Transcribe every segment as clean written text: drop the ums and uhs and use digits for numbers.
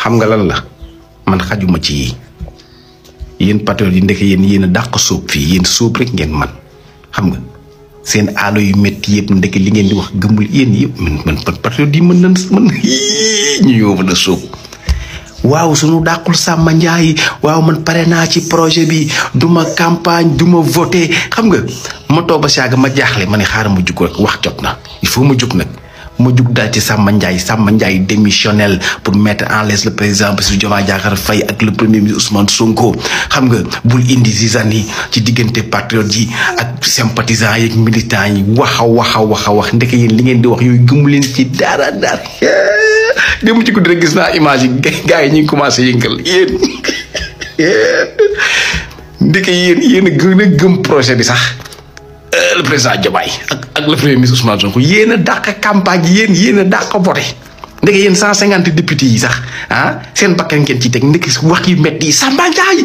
xam nga lan la man xajuma ci yi yéen patriote yi ndeke yéen a dàq sóob fii yéen sóob rek ngeen man xam nga seen aalo yu métti yëpp ndeke li ngeen di wax gëmul yéen yëpp man patriote yi mën ñu ñoo mën a sóob waaw sunu dàqul Samba Ndiaye waaw man pare naa ci projet bi duma campagne duma voté xam nga ma toog ba saaga ma jaaxle ma ne xaaral ma jug rek wax jot na il faut ma jug nag ma jug daal ci Samba Ndiaye démissionnel pour mettre en l'aise le président Bassirou Diomaye Diakhar Faye ak le premier ministre Ousmane Sonko xam nga bul indi zizane yi ci diggante patriote yi ak sympathisants yi ak militants yi wax ndeke yéen li ngeen di wax yooyu gëmu leen ci dara démb ci guddi rek gis naa image yi gars yi ñu ngi commencé yëngal yéen ndeke yéen a gën a gëm projet bi sax le président Diomaye ak le premier ministre Ousmane Sonko yéen a dàq campagne yéen a dàq voté ndeke yéen 150 députés yi sax seen bakkan ngeen ci teg ndeke wax yu metti yi Samba Ndiaye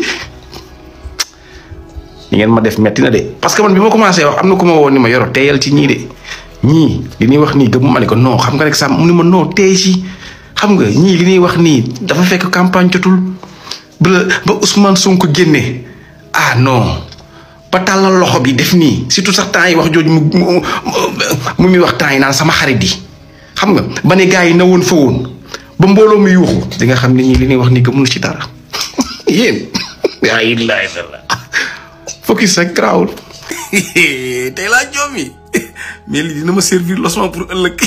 li ngeen ma def metti na de parce que man bi ma commencé wax am na ku ma woon ni ma yoro teeyal ci ñii de ñii li ñuy wax nii gëm ma ne ko non xam nga rek Samba mu ni ma non teey si xam nga ñii li ñuy wax nii dafa fekk campagne jotul ba Ousmane Sonko génne non ba tàllal loxo bi def nii surtout sax temps yi wax jooju mu muy wax temps yi naan sama xarit yi xam nga ba ne gars yi na woon fa woon ba mbooloo mi yuuxu di nga xam ne ñii li ñuy wax nii gëmul ci dara yéen ay laay la focus rek grawul tey laa jommi mais lii dina ma servir leçon pour ëllëg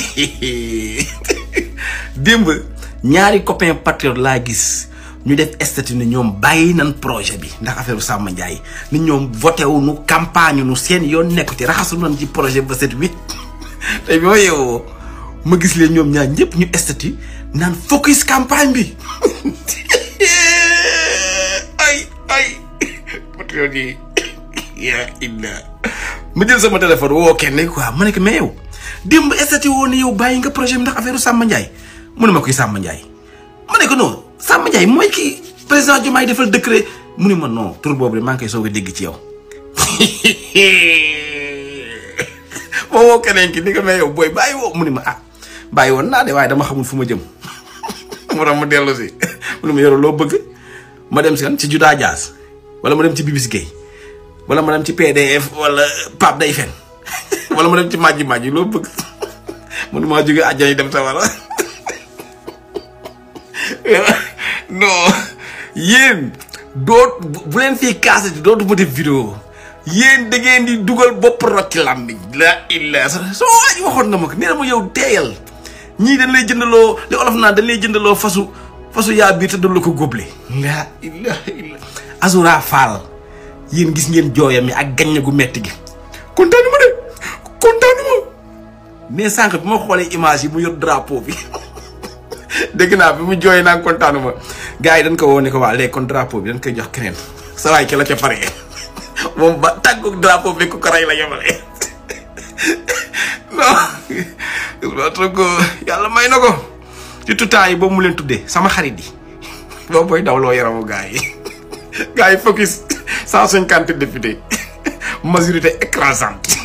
démb ñaari copain patriote laa gis ñu def statut ni ñoom bàyyi nan projet bi ndax affaire Samba Ndiaye ni ñoom voté wu nu campagne nu seen yoon nekku ci raxasu nan ci projet ba set wi te bi ma yeewoo ma gis leen ñoom ñaar ñëpp ñu statut naan focus campagne bi ay patriote yi yaa illa ma jël sama téléphone woo kenn quoi ma ne ko mais yow démb statut woon ne yow bàyyi nga projet bi ndax affaire Samba Ndiaye mu ne ma koy Samba Ndiaye ma ne ko non Samba Ndiaye mooy kii président Diomaye defal décret mu ne ma non tur boobu de maa ngi koy soog a dégg ci yow moo woo keneen ki ni ko mais yow booy bàyyi woo mu ne ma bàyyi woon naa de waaye dama xamul fu ma jëm mu tax ma dellu si mu ne ma yoroo loo bëgg ma dem si kan ci Juda Diaz wala ma dem ci Bibis Gueye wala ma dem ci PDF wala Pape Day Fen wala ma dem ci Madji loo bëgg mu ne maa jógee àjjana yi dem sa wala non yéen doot bu leen fii kaase dootu ma def vidéo yéen da ngeen di dugal bopp rot ci làmmiñ la illa soo waaj waxoon na ma ko nee na ma yow teeyal ñii dañ lay jëndaloo li olof naa dañ lay jëndaloo fasu yaa biir te doon la ko góble la illa Azoura Fall yéen gis ngeen jooyam mi ak gaññe gu metti gi kontaanu ma mais sànq bi ma xoolee image yi mu yor drapeau bi dégg naa bi mu jooyee naa kontaanu ma gars yi dañ ko woo ne ko waa léegi kon drapeau bi dañ koy jox keneen sa waay ki la ca pare moom ba tàggu drapeau bi ko rey la yemale non ko yàlla may na ko ci tutaa yi boobu mu leen tuddee sama xarit yi boobu booy dawloo yaramu gars yi focus 150 députés majorité écrasante